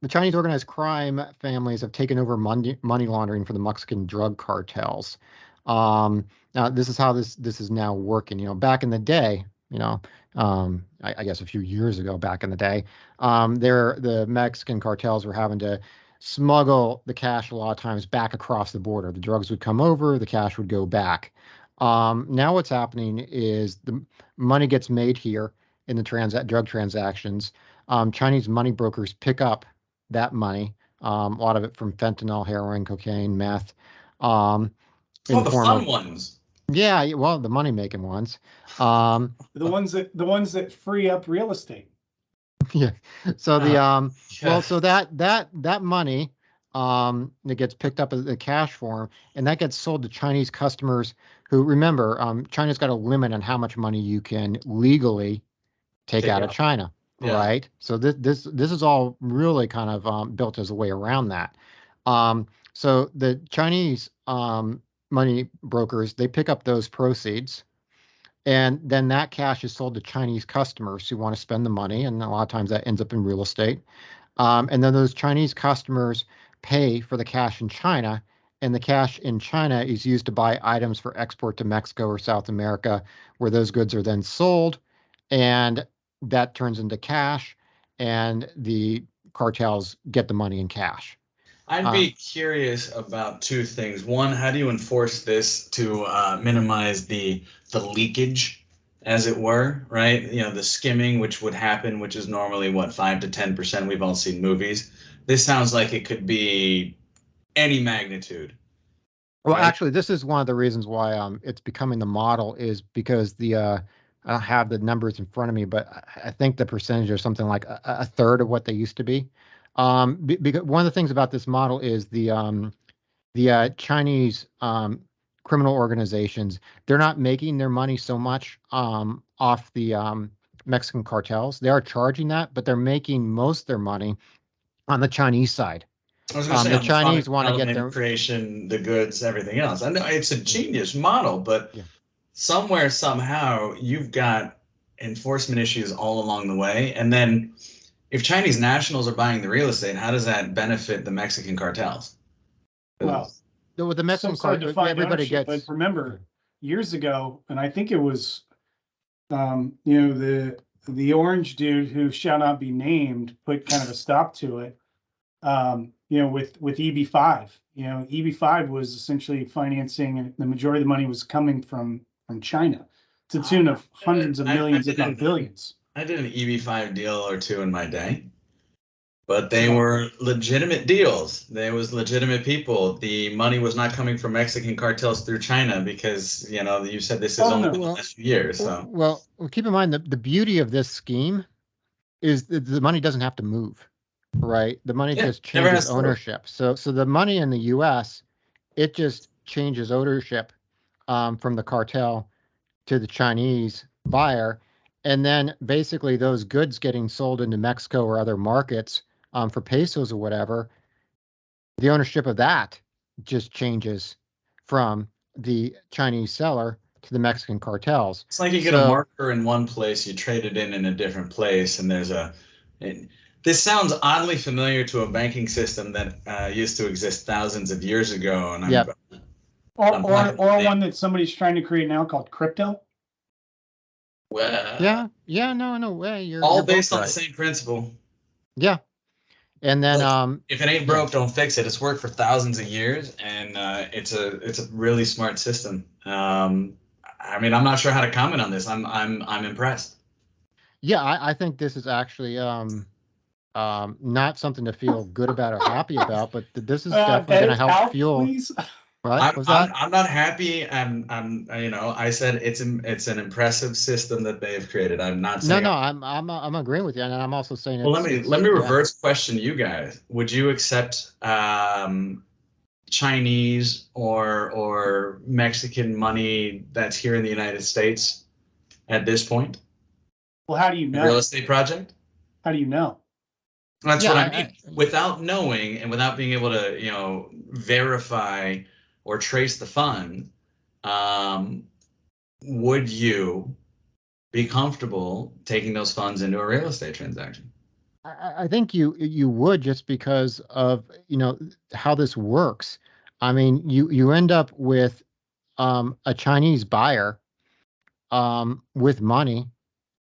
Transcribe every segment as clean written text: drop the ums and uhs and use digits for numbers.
the Chinese organized crime families have taken over money laundering for the Mexican drug cartels. Now, this is how this is now working. Back in the day, I guess a few years ago, back in the day, the Mexican cartels were having to smuggle the cash a lot of times back across the border. The drugs would come over, the cash would go back. Now what's happening is the money gets made here in the drug transactions. Chinese money brokers pick up that money, a lot of it from fentanyl, heroin, cocaine, meth, in Oh, the the form fun of, ones. yeah, well, the money making ones. The ones that free up real estate. Yeah. So Yeah. so that money that gets picked up as the cash form, and that gets sold to Chinese customers who, remember, China's got a limit on how much money you can legally take out of China, Yeah. right? So this is all really kind of built as a way around that. So the Chinese money brokers, they pick up those proceeds, and then that cash is sold to Chinese customers who want to spend the money, and a lot of times that ends up in real estate. And then those Chinese customers pay for the cash in China, and the cash in China is used to buy items for export to Mexico or South America, where those goods are then sold, and that turns into cash, and the cartels get the money in cash. I'd be curious about two things. One, how do you enforce this to minimize the leakage, as it were, right? The skimming, which would happen, which is normally what, 5 to 10%. We've all seen movies. This sounds like it could be any magnitude. Well, right? actually, this is one of the reasons why it's becoming the model, is because I don't have the numbers in front of me, but I think the percentage are something like a third of what they used to be. Because one of the things about this model is the Chinese criminal organizations, they're not making their money so much off the Mexican cartels. They are charging that, but they're making most of their money on the Chinese side. I was going to say, The on the Chinese product want to get development, their creation, the goods, everything else. I know it's a genius model, but yeah. somewhere, somehow, you've got enforcement issues all along the way. And then if Chinese nationals are buying the real estate, how does that benefit the Mexican cartels? Well, With the Mexican everybody ownership, gets. but remember, years ago, and I think it was, the orange dude who shall not be named put kind of a stop to it. With EB5, EB5 was essentially financing, and the majority of the money was coming from China, to the tune of hundreds of millions, if not billions. I did an EB5 deal or two in my day, but they were legitimate deals. There was legitimate people. The money was not coming from Mexican cartels through China, because you said this is only the last few years. So Well, keep in mind that the beauty of this scheme is that the money doesn't have to move, right? The money just changes ownership. So the money in the U.S., it just changes ownership from the cartel to the Chinese buyer, and then basically those goods getting sold into Mexico or other markets for pesos or whatever, the ownership of that just changes from the Chinese seller to the Mexican cartels. It's like you get a marker in one place, you trade it in a different place, and this sounds oddly familiar to a banking system that used to exist thousands of years ago. And or one that somebody's trying to create now called crypto. Well, no way. You're based on the same principle. Yeah. And then if it ain't broke, don't fix it. It's worked for thousands of years, and it's a really smart system. I'm not sure how to comment on this. I'm impressed. Yeah, I think this is actually not something to feel good about or happy about, but this is definitely going to help fuel. Please. What was that? I'm not happy. I said it's an impressive system that they've created. I'm not saying. No, I'm agreeing with you, and I'm also saying. Well, let me reverse question you guys. Would you accept Chinese or Mexican money that's here in the United States at this point? Well, how do you know? A real estate project? How do you know? That's what I mean. Without knowing and without being able to, verify or trace the fund, would you be comfortable taking those funds into a real estate transaction? I think you would, just because of, how this works. I mean, you end up with a Chinese buyer with money,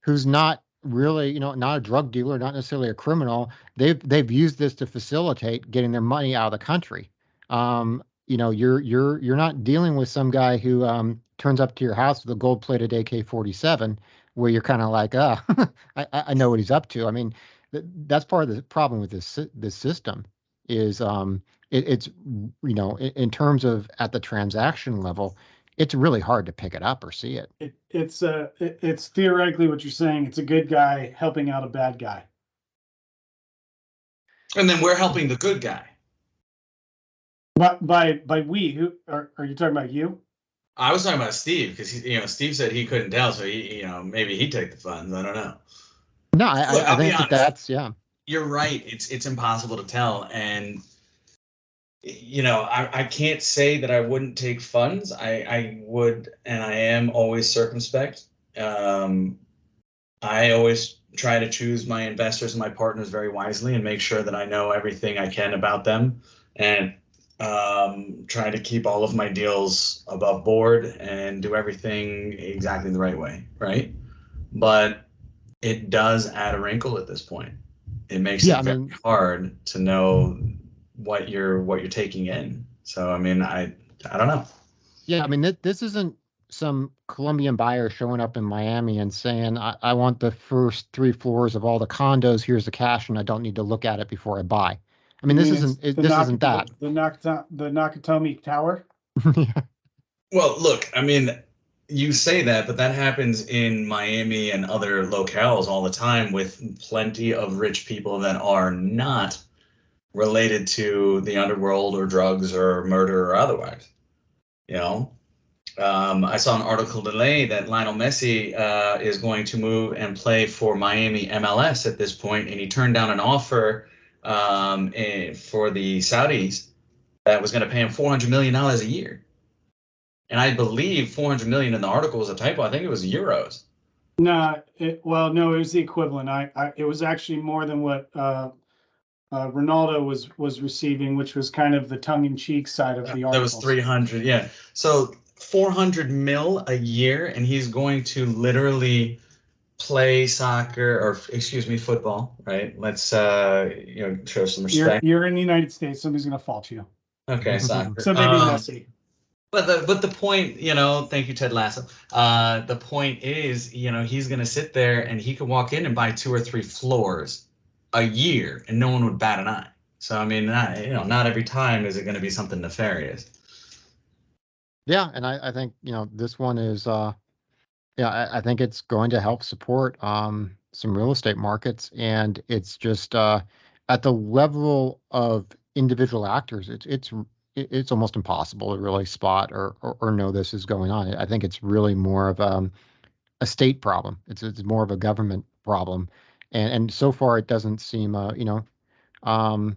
who's not really, not a drug dealer, not necessarily a criminal. They've used this to facilitate getting their money out of the country. You're not dealing with some guy who turns up to your house with a gold-plated AK-47, where you're kind of like, I know what he's up to. I mean, that's part of the problem with this system is it's in terms of at the transaction level, it's really hard to pick it up or see it. It's theoretically what you're saying. It's a good guy helping out a bad guy. And then we're helping the good guy. But by we, who are you talking about? You? I was talking about Steve, because Steve said he couldn't tell, so maybe he'd take the funds. I don't know. No, Look, I I'll be think honest. that's, yeah. You're right. It's impossible to tell, and I can't say that I wouldn't take funds. I would, and I am always circumspect. I always try to choose my investors and my partners very wisely and make sure that I know everything I can about them, and try to keep all of my deals above board and do everything exactly the right way, right? But it does add a wrinkle at this point. It makes Yeah, it very hard to know what you're taking in. So I mean, I don't know. Yeah, I mean, this isn't some Colombian buyer showing up in Miami and saying, I want the first 3 floors of all the condos. Here's the cash, and I don't need to look at it before I buy. I mean, You this mean isn't it's this isn't that. the Nakatomi Tower? Yeah. Well, look, I mean, you say that, but that happens in Miami and other locales all the time, with plenty of rich people that are not related to the underworld or drugs or murder or otherwise. I saw an article today that Lionel Messi is going to move and play for Miami MLS at this point, and he turned down an offer for the Saudis that was going to pay him $400 million a year. And I believe 400 million in the article was a typo. I think it was euros. No, it was the equivalent. It was actually more than what Ronaldo was receiving, which was kind of the tongue-in-cheek side of the article. That was 300, yeah. So 400 mil a year, and he's going to literally play soccer, or excuse me, football, right? Let's show some respect. You're in the United States. Somebody's gonna fault you. Okay, soccer. So maybe Messi. But the point, thank you, Ted Lasso. The point is, he's going to sit there and he could walk in and buy 2 or 3 floors a year, and no one would bat an eye. So I mean, not every time is it going to be something nefarious. Yeah, and I think this one is I think it's going to help support some real estate markets, and it's just at the level of individual actors, it's almost impossible to really spot or know this is going on. I think it's really more of a state problem. It's more of a government problem, and so far it doesn't seem um,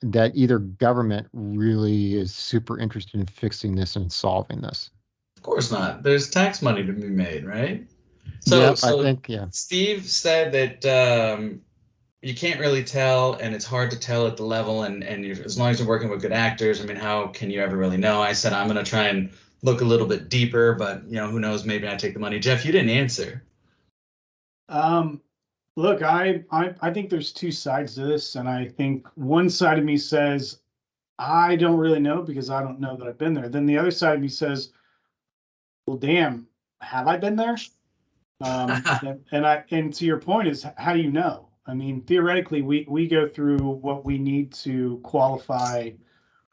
that either government really is super interested in fixing this and solving this. Of course not. There's tax money to be made, right? So, Yep, I think, yeah. Steve said that you can't really tell, and it's hard to tell at the level, and as long as you're working with good actors, I mean, how can you ever really know? I said I'm going to try and look a little bit deeper, but who knows? Maybe I take the money. Jeff, you didn't answer. Look, I think there's 2 sides to this, and I think one side of me says I don't really know because I don't know that I've been there. Then the other side of me says, well, damn, have I been there? And to your point is, how do you know? I mean, theoretically, we go through what we need to qualify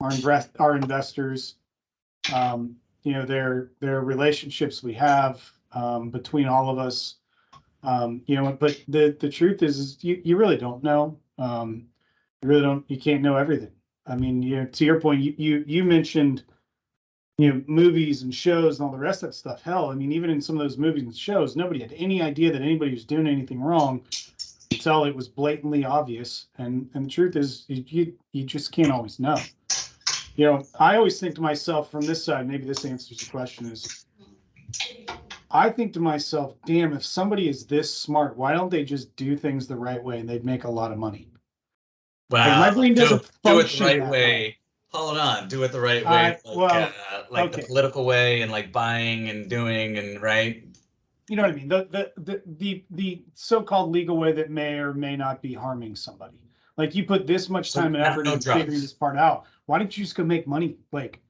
our investors. Their relationships we have between all of us. But the truth is you really don't know. You really don't. You can't know everything. I mean, to your point, you mentioned movies and shows and all the rest of that stuff. Hell, I mean, even in some of those movies and shows, nobody had any idea that anybody was doing anything wrong until it was blatantly obvious. And the truth is, you just can't always know. I always think to myself from this side, maybe this answers the question, is I think to myself, damn, if somebody is this smart, why don't they just do things the right way and they'd make a lot of money? Like my Wow, brain doesn't do it the function right that way. way. Hold on, do it the right way, Well, like the okay. political way and like buying and doing and right. You know what I mean? The so-called legal way that may or may not be harming somebody. Like you put this much So time and effort no into figuring drugs. this part out. Why didn't you just go make money? Like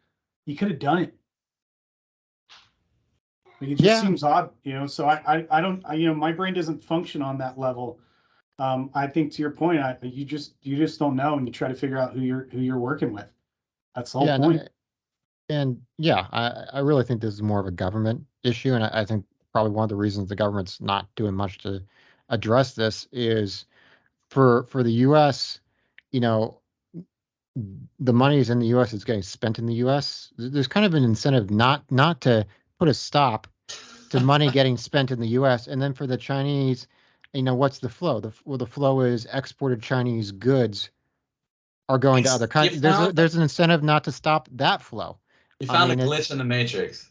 you could have done it. Like it just Yeah, seems odd, you know. So I don't you know, my brain doesn't function on that level. I think to your point, you just don't know, and you try to figure out who you're working with. That's the whole yeah, point. and yeah, I really think this is more of a government issue, and I think probably one of the reasons the government's not doing much to address this is for the U.S. You know, the money is in the U.S. It's getting spent in the U.S. There's kind of an incentive not to put a stop to money getting spent in the U.S. And then for the Chinese, what's the flow? The flow is exported Chinese goods are going to other You countries. found There's an incentive not to stop that flow. you I found a mean, glitch in the matrix.